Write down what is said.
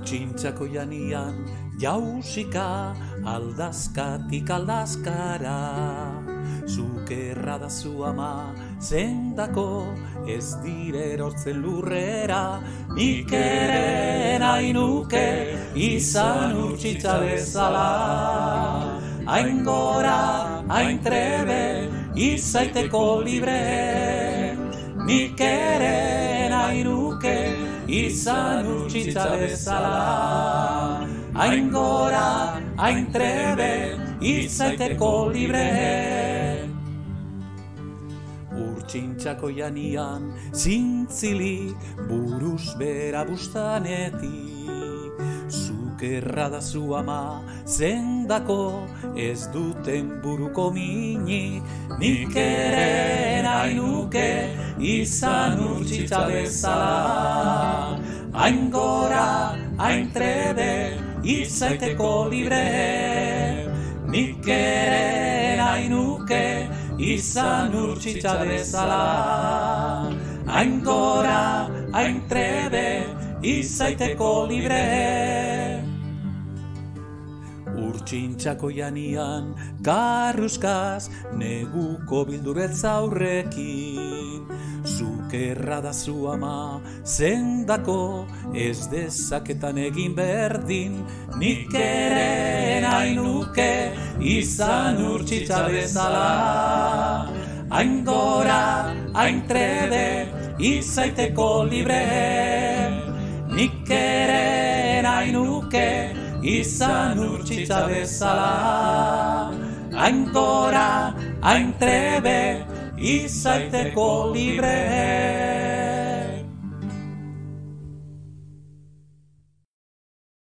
Urtsintxako janian jausika aldazkatik aldazkara. Zukerra da zu ama zendako ez dire erortzen lurrera. Nik ere nahi nuke izan urtsintxa bezala. Hain gora, hain trebe, izaiteko libre. Nik ere nahi nuke izan urtsintxa bezala. Hain gora, hain trebe, izaiteko libre. Urtsintxako janian zintzili buruz bera bustanetik. Zukerra da zu ama zendako ez duten buruko minik. Nik ere nahi nuke izan urtsintxa bezala. Hain gora, hain trebe, izaiteko libre. Nik ere nahi nuke izan urtsintxa bezala. Hain gora, hain trebe, izaiteko libre. Urtsintxako janian karruzkaz neguko bildurretz aurrekin. Zukerra da zu ama zendako ez dezaketan egin berdin. Nik ere nahi nuke izan urtsintxa bezala. Hain gora, hain trebe, izaiteko libre. Nik ere nahi nuke izan urtsintxa bezala. Hain gora, hain trebe, izaiteko libre.